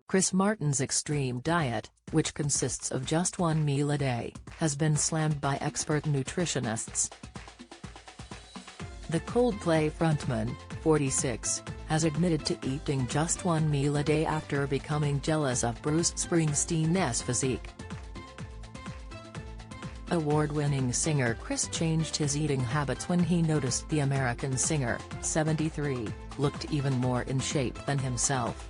Chris Martin's extreme diet, which consists of just one meal a day, has been slammed by expert nutritionists. The Coldplay frontman, 46, has admitted to eating just one meal a day after becoming jealous of Bruce Springsteen's physique. Award-winning singer Chris changed his eating habits when he noticed the American singer, 73, looked even more in shape than himself.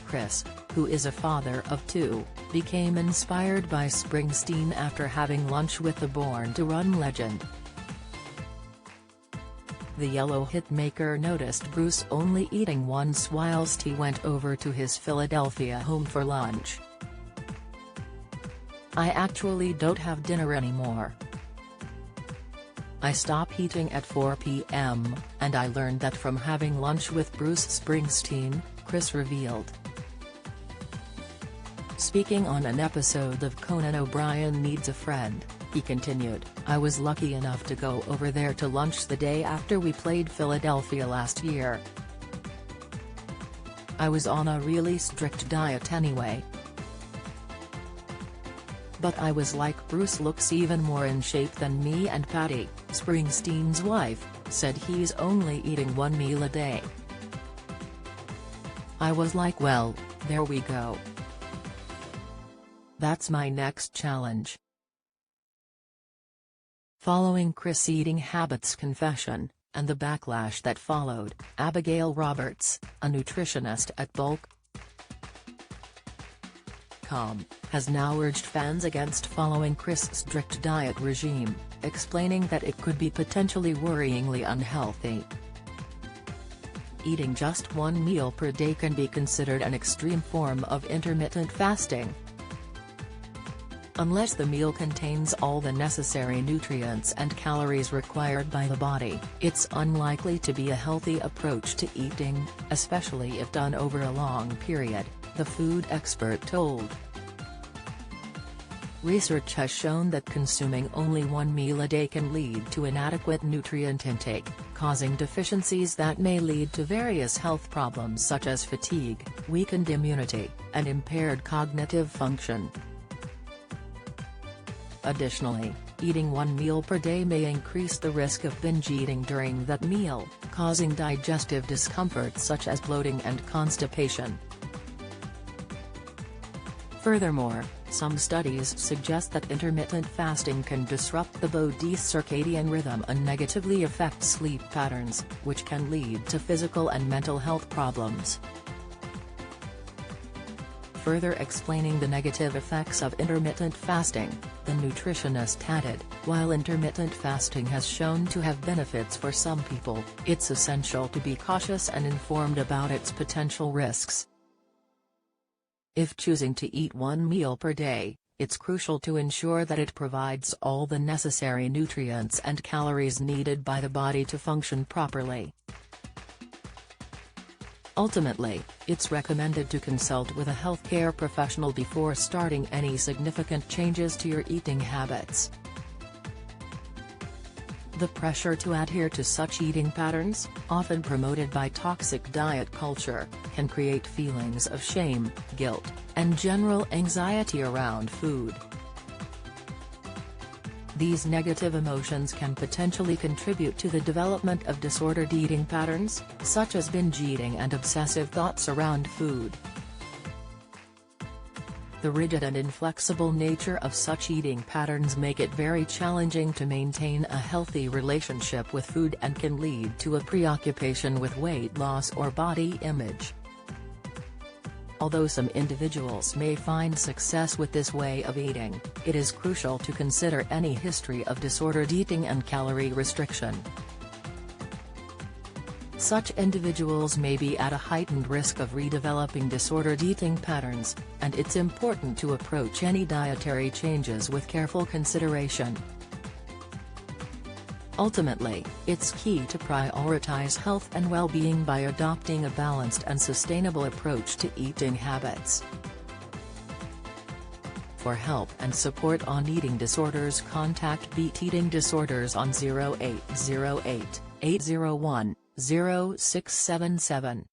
Chris, who is a father of two, became inspired by Springsteen after having lunch with the Born to Run legend. The Yellow hitmaker noticed Bruce only eating once whilst he went over to his Philadelphia home for lunch. "I actually don't have dinner anymore. I stop eating at 4 p.m., and I learned that from having lunch with Bruce Springsteen," Chris revealed. Speaking on an episode of Conan O'Brien Needs a Friend, he continued, "I was lucky enough to go over there to lunch the day after we played Philadelphia last year. I was on a really strict diet anyway. But I was like, Bruce looks even more in shape than me, and Patty, Springsteen's wife, said he's only eating one meal a day. I was like, well, there we go. That's my next challenge." Following Chris' eating habits confession, and the backlash that followed, Abigail Roberts, a nutritionist at Bulk.com, has now urged fans against following Chris' strict diet regime, explaining that it could be potentially worryingly unhealthy. Eating just one meal per day can be considered an extreme form of intermittent fasting. Unless the meal contains all the necessary nutrients and calories required by the body, it's unlikely to be a healthy approach to eating, especially if done over a long period, the food expert told. Research has shown that consuming only one meal a day can lead to inadequate nutrient intake, causing deficiencies that may lead to various health problems such as fatigue, weakened immunity, and impaired cognitive function. Additionally, eating one meal per day may increase the risk of binge eating during that meal, causing digestive discomfort such as bloating and constipation. Furthermore, some studies suggest that intermittent fasting can disrupt the body's circadian rhythm and negatively affect sleep patterns, which can lead to physical and mental health problems. Further explaining the negative effects of intermittent fasting, the nutritionist added, while intermittent fasting has shown to have benefits for some people, it's essential to be cautious and informed about its potential risks. If choosing to eat one meal per day, it's crucial to ensure that it provides all the necessary nutrients and calories needed by the body to function properly. Ultimately, it's recommended to consult with a healthcare professional before starting any significant changes to your eating habits. The pressure to adhere to such eating patterns, often promoted by toxic diet culture, can create feelings of shame, guilt, and general anxiety around food. These negative emotions can potentially contribute to the development of disordered eating patterns, such as binge eating and obsessive thoughts around food. The rigid and inflexible nature of such eating patterns make it very challenging to maintain a healthy relationship with food and can lead to a preoccupation with weight loss or body image. Although some individuals may find success with this way of eating, it is crucial to consider any history of disordered eating and calorie restriction. Such individuals may be at a heightened risk of redeveloping disordered eating patterns, and it's important to approach any dietary changes with careful consideration. Ultimately, it's key to prioritize health and well-being by adopting a balanced and sustainable approach to eating habits. For help and support on eating disorders, contact Beat Eating Disorders on 0808 801 0677.